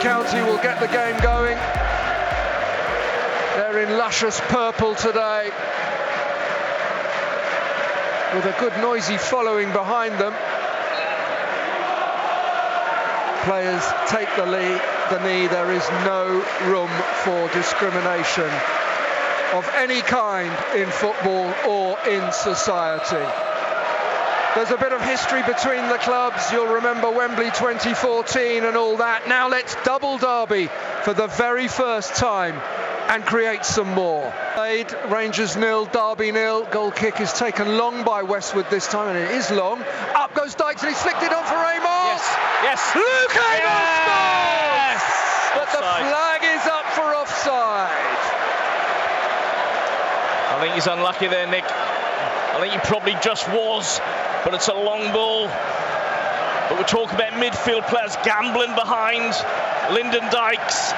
County will get the game going. They're in luscious purple today, with a good noisy following behind them. Players take the knee. There is no room for discrimination of any kind in football or in society. There's a bit of history between the clubs. You'll remember Wembley 2014 and all that. Now let's double Derby for the very first time and create some more. Rangers 0, Derby 0. Goal kick is taken long by Westwood this time, and it is long. Up goes Dykes, and he's flicked it on for Amos. Yes. Luke Amos scores! But Offside. The flag is up for offside. I think he's unlucky there, Nick. I think he probably just was, but it's a long ball. But we're talking about midfield players gambling behind Lyndon Dykes.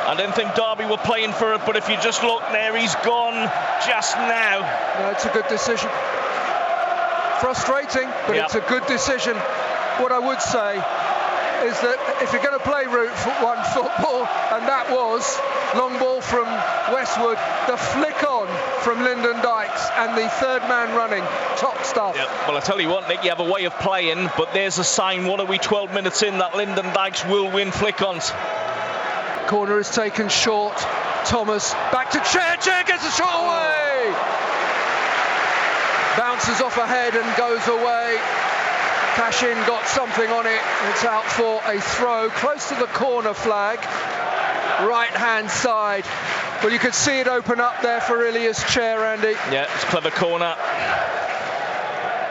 I don't think Derby were playing for it, but if you just look there, he's gone just now. No, it's a good decision. Frustrating, but Yep. It's a good decision. What I would say is that if you're going to play Route 1 football, and that was long ball from Westwood, the flick on from Lyndon Dykes, and the third man running, top stuff. Yep. Well, I tell you what, Nick, you have a way of playing, but there's a sign, what are we, 12 minutes in, that Lyndon Dykes will win flick-ons. Corner is taken short. Thomas back to Chair. Chair gets a shot away. Bounces off ahead and goes away. Cashin got something on it. It's out for a throw close to the corner flag, right hand side. Well, you could see it open up there for Ilias Chair, Andy. Yeah, it's a clever corner.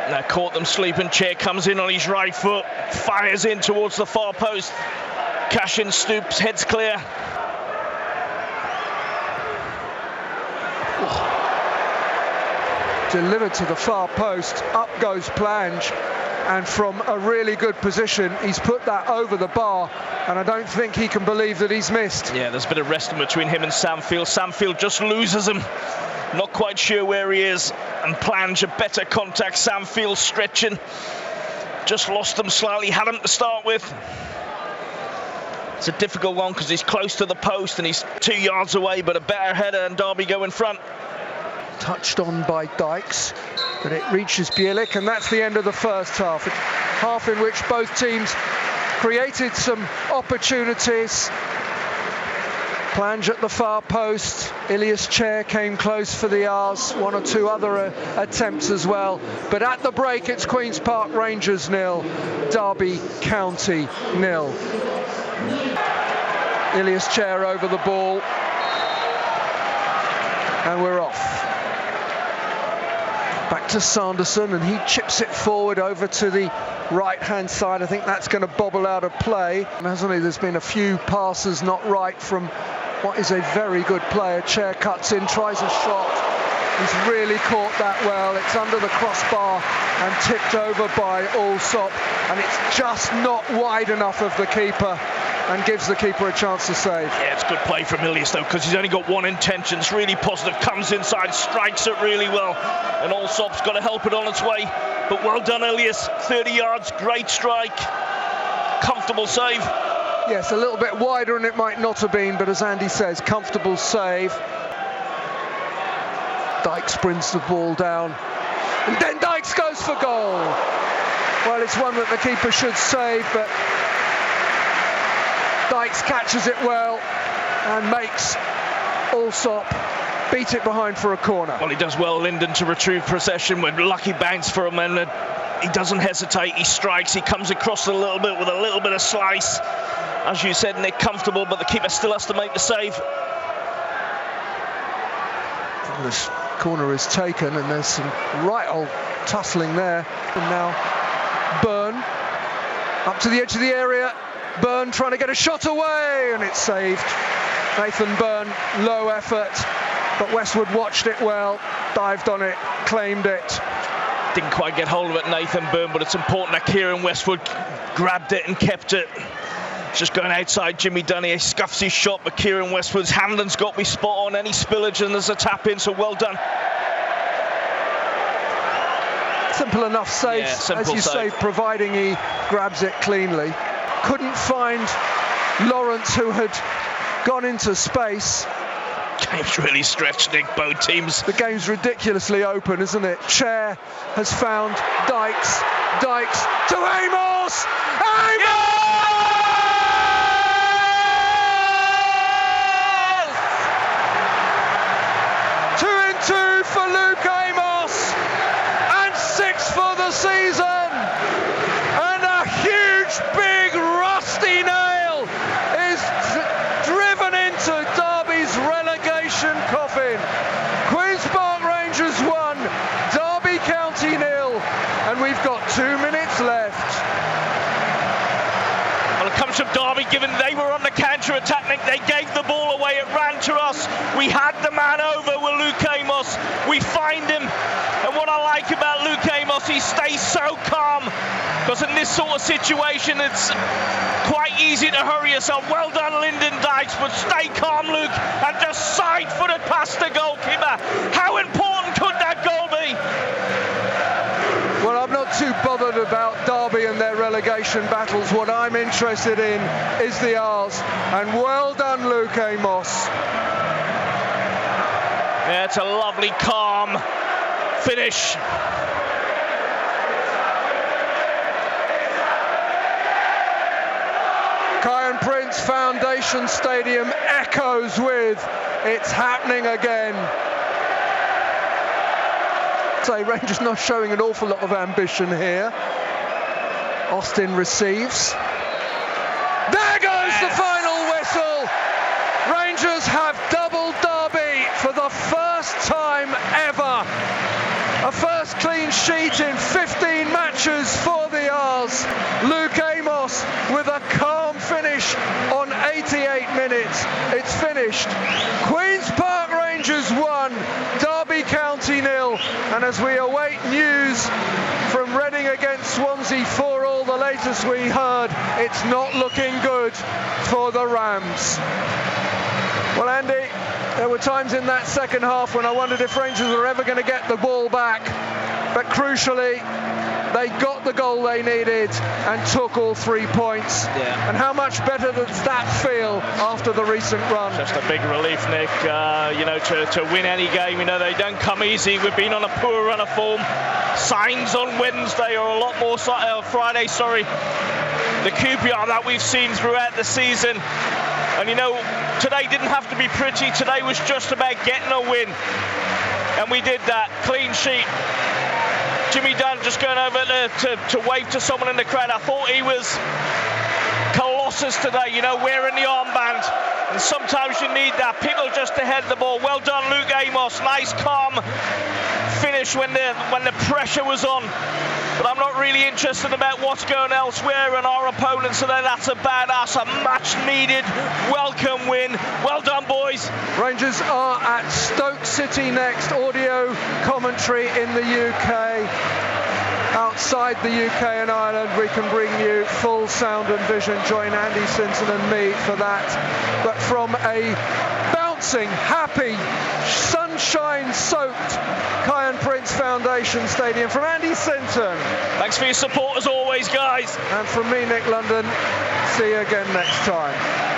Now caught them sleeping. Chair comes in on his right foot, fires in towards the far post. Cashin stoops, heads clear. Delivered to the far post, up goes Plange, and from a really good position he's put that over the bar, and I don't think he can believe that he's missed. Yeah, there's a bit of wrestling between him and Samfield. Samfield just loses him, not quite sure where he is, and Plange a better contact. Samfield stretching, just lost him slightly, had him to start with. It's a difficult one because he's close to the post and he's 2 yards away, but a better header and Derby go in front. Touched on by Dykes, but it reaches Bielik, and that's the end of the first half. A half in which both teams created some opportunities. Plange at the far post. Ilias Chair came close for the R's. One or two other attempts as well. But at the break, it's Queen's Park Rangers 0, Derby County 0. Ilias Chair over the ball, and we're off. Back to Sanderson, and he chips it forward over to the right-hand side. I think that's going to bobble out of play. And hasn't he? There's been a few passes not right from what is a very good player. Chair cuts in, tries a shot. He's really caught that well. It's under the crossbar and tipped over by Allsop, and it's just not wide enough of the keeper, and gives the keeper a chance to save. Yeah, it's good play from Ilias though, because he's only got one intention. It's really positive, comes inside, strikes it really well, and Allsop's got to help it on its way. But well done, Ilias. 30 yards, great strike, comfortable save. Yes, a little bit wider and it might not have been, but as Andy says, comfortable save. Dykes brings the ball down, and then Dykes goes for goal. Well, it's one that the keeper should save, but Dykes catches it well and makes Allsop beat it behind for a corner. Well, he does well, Lyndon, to retrieve possession with lucky bounce for him, and he doesn't hesitate. He strikes, he comes across a little bit with a little bit of slice. As you said, Nick, comfortable, but the keeper still has to make the save. This corner is taken, and there's some right old tussling there. And now Byrne up to the edge of the area. Byrne trying to get a shot away, and it's saved. Nathan Byrne, low effort, but Westwood watched it well, dived on it, claimed it. Didn't quite get hold of it, Nathan Byrne, but it's important that Kieran Westwood grabbed it and kept it. It's just going outside Jimmy Dunny. He scuffs his shot, but Kieran Westwood's handling's got to be spot on. Any spillage, and there's a tap in, so well done. Simple enough save, as you say, providing he grabs it cleanly. Couldn't find Lawrence, who had gone into space. Game's really stretched, Nick, both teams. The game's ridiculously open, isn't it? Chair has found Dykes to Amos! Amos! Yes! 2 in 2 for Luke Amos, and 6 for the season, and a huge, big, rusty nail is driven into Derby's relegation coffin. Queen's Park Rangers 1, Derby County 0, and we've got 2 minutes left. Well, it comes from Derby, given they were on the counter-attack, Nick. They gave the ball away, it ran to us. We had the man over with Luke Amos. We find him, and what I like about Luke Amos, he stays so calm, because in this sort of situation, it's quite easy to hurry yourself. Well done, Lyndon Dykes, but stay calm, Luke, and just side-footed past the goalkeeper. How important could that goal be? Well, I'm not too bothered about Derby and their relegation battles. What I'm interested in is the R's, and well done, Luke Amos. Yeah, it's a lovely, calm finish. Kyan Prince Foundation Stadium echoes with "It's happening again." Say, Rangers not showing an awful lot of ambition here. Austin receives. There goes the final whistle. Rangers have doubled Derby for the first time ever. A first clean sheet in 15 matches for the R's. Luke Amos with a calm finish on 88 minutes. It's finished. Queen's Park Rangers 1, Derby County 0. And as we await news from Reading against Swansea 4-all, the latest we heard, it's not looking good for the Rams. Well, Andy, there were times in that second half when I wondered if Rangers were ever going to get the ball back. But crucially, they got the goal they needed and took all 3 points. Yeah. And how much better does that feel after the recent run? Just a big relief, Nick, to win any game. They don't come easy. We've been on a poor run of form. Signs on Wednesday, or a lot more Friday, the QPR that we've seen throughout the season. And today didn't have to be pretty. Today was just about getting a win, and we did that. Clean sheet. Jimmy Dunn just going over to wave to someone in the crowd. I thought he was colossus today, wearing the armband. And sometimes you need that. People just to head the ball. Well done, Luke Amos. Nice, calm finish when the pressure was on. But I'm not really interested about what's going elsewhere and our opponents today. That's a badass, a much-needed, welcome win. Well done, boys. Rangers are at Stoke City next. Audio commentary in the UK. Outside the UK and Ireland, we can bring you full sound and vision. Join Andy Sinton and me for that. But from a bouncing, happy, sunshine-soaked Kyan Prince Foundation Stadium, from Andy Sinton. Thanks for your support as always, guys. And from me, Nick London. See you again next time.